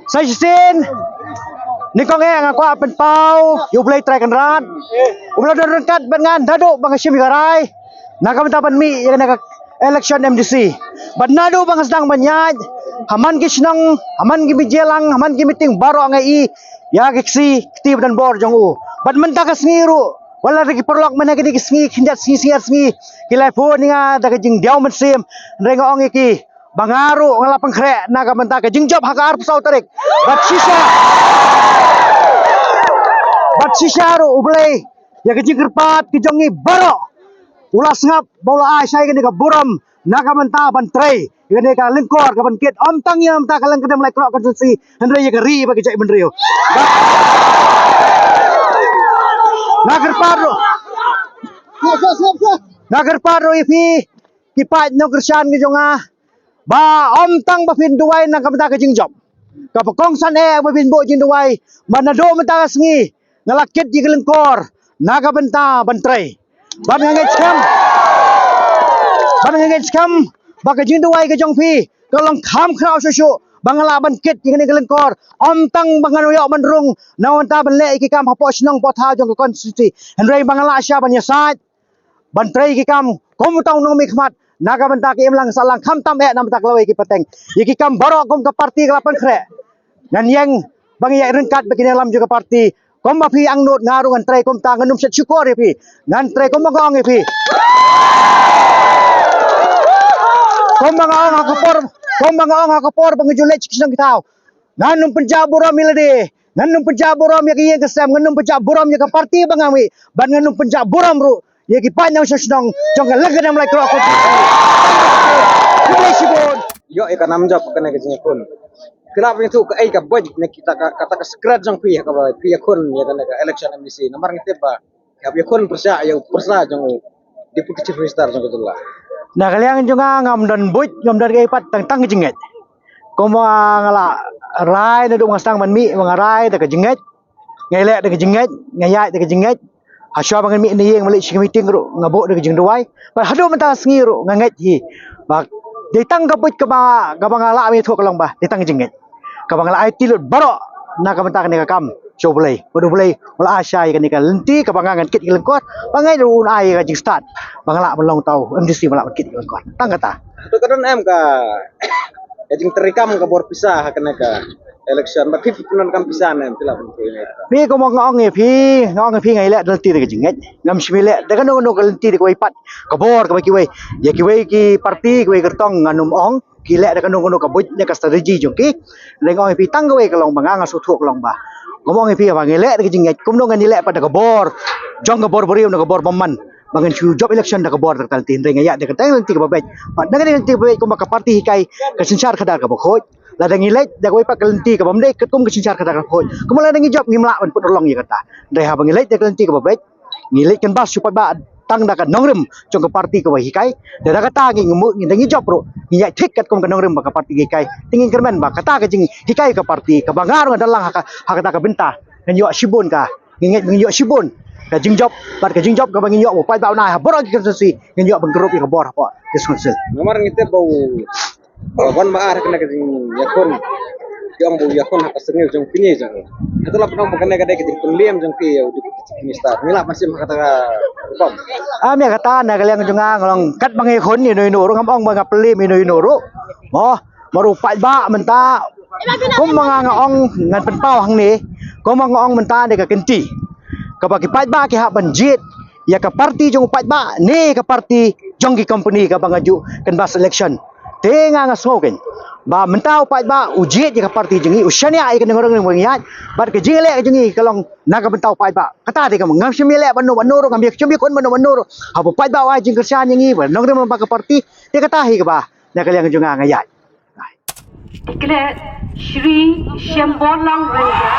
Saya sin ni kong ngaku apen pau you play try kan rat umla don kat dengan dadu bang sim garai nakam tapan mi yang nak election MDC but nadu bang sedang banyak haman kisnang haman gibi jelang haman gibi meeting baru ngai ya keksi kti dan bor jong u but mentaka smiru wala lagi perlok mana gini kisngi kindat singi kilai pun ninga daga jing diau mensim rengo ong iki bangaru ngalapang kre naga mentaka jing job haka arp sau tarik bat shisha ru ublay ya kejing kerpat kejongi baro ulas ngap bola ai sai gini ka buram naga menta ban tray gini ka lengkor ka ban kit om tang yam ta ka leng kedam lai krok konstitusi hendra ya keri bagi cai benrio nagar paro nagar paro ifi kipat no kersan ke jonga ba om tang ba fin duai na kamta ka jingjop ka pakong san ba fin bo jing duai manado mata sngi ngalakit di kelengkor naga benta bantrai ban ngai skam ba ka jing duai ka jong fi ka long kham khrau shu bangala ban kit yang ni kelengkor om tang bangan yo bandrung nawanta ban le ki kam hapo snong po tha jong konstitusi hendrai bangala asya ban yasat ban trai ki kam kom tau nong mi khmat naga banta ki emlang salang kham tam e nam tak lawai ki pateng ki kam baro kom ka parti kala pan khre ngan yang bang ya rengkat begini lam juga parti kom ba phi ang not ngaru ngan trai kom ta nganum set syukur pi ngan trai kom bangong pi kom bangong hakapor bangjulek kisang kitau nganum penjaburam milade nganum penjaburam ya ki kesam nganum penjaburam ya ka parti bangami ban nganum penjaburam ru ya ki panjang sesnong jong lagan am lai krok ko yo e kanam job kana ke jing kun kenapa itu ke ai ka budget ne kita kata ka skrat jong pi ka pi kun ya kana ka election MDC nomor ngite ba ya pi kun persa ya persa jong deputy chief minister jong gitulah na kaliang jonga ngam dan buj ngam dan kai pat tang jinget komo ngala rai na dong ngasang man mi mangarai da ka jinget ngai le da ka jinget ngai ya da ka jinget hasya bangan mi ni yang malik meeting ru ngabo da ka jing duai pa hadu mata sngi ru nganget hi ba detang ka buj ka bangala mi thok long ba detang jinget ka bangala IT lut baro na ka mata ka kam show play bodo play wala asya ka ni ka lenti ka bangangan kit lengkot bangai ru ai ka jing start bangala belong tau MDC malak kit lengkot tang kata itu kadang em ka jing terikam ka bor pisah kana ka election ba fit punan kam pisah nem tila pun ini pi ko mo ngong e pi ngai le dal ti ka jinget ngam simile da kan no ka lenti ko ipat ka bor ka ki we ya ki we ki parti ko kertong nganum ong ki le da kan no ka buj ne ka strategi jong ki lengong e pi tang ka we ka long banga nga su thuk long ba ngomong pi ba ngele ka jinget kum no ngani le pa da ka bor jong ka bor borium na ka bor paman bangan chu job election da ka bor da tin re ngaya da ka tang lenti ka babet pa da ka lenti babet ko maka parti hikai ka sinsar khadar ka bakhoj la da ngile da ko pa ka lenti ka bamde ka kum ka sinsar khadar ka bakhoj kum la da ngi job ngimla ban put long ya kata dai ha bang ngile da ka lenti ka babet ngile kan bas supaya ba tang da ka nongrim jong ka parti ka hikai da ka ta ngi ngi ngi job ro ngi thik kat kum ka nongrim ba ka parti hikai tingin kermen ba kata ka jing hikai ka parti ka bangar ngadalang ha kata ka benta ngi yo sibun ka ngi yo sibun ka jingjop bat ka jingjop ka bangin yo mo pai ba na ha boro ki konstitusi ngi yo bangrup ka bor ha diskonsil nomor ngite bau wan ma ar kana ka jing yakun yang bau yakun ha kasengil jong pini jong itu lah pernah makanya kadai kita penliam jong pi ya deputy chief minister nila masih kata kom mi kata na kaliang jonga ngolong kat bangai khon ni noi no ro ngam ong ba ngapli mi noi no ro mo maru pai ba menta kum manga ong ngan pen pau hang ni ko manga ong menta de ka kenti ka ba ki pai ba ki ha banjit ya ka parti jong pai ba ni ka parti jong ki company ka bangaju kan bas election tenga nga smoking ba mentau pai ba ujit ka parti jengi usyania ai kan ngorong ngong yat bat ka jingele jengi kalong naga mentau pai ba kata de ka ngam simile banu ro ngam biak chumbi kon banu ro ha pai ba wa jing kersan jengi ba nong ba ka parti de kata hi ka ba na kaliang jonga ngayat Declare Shri Shambholang Raja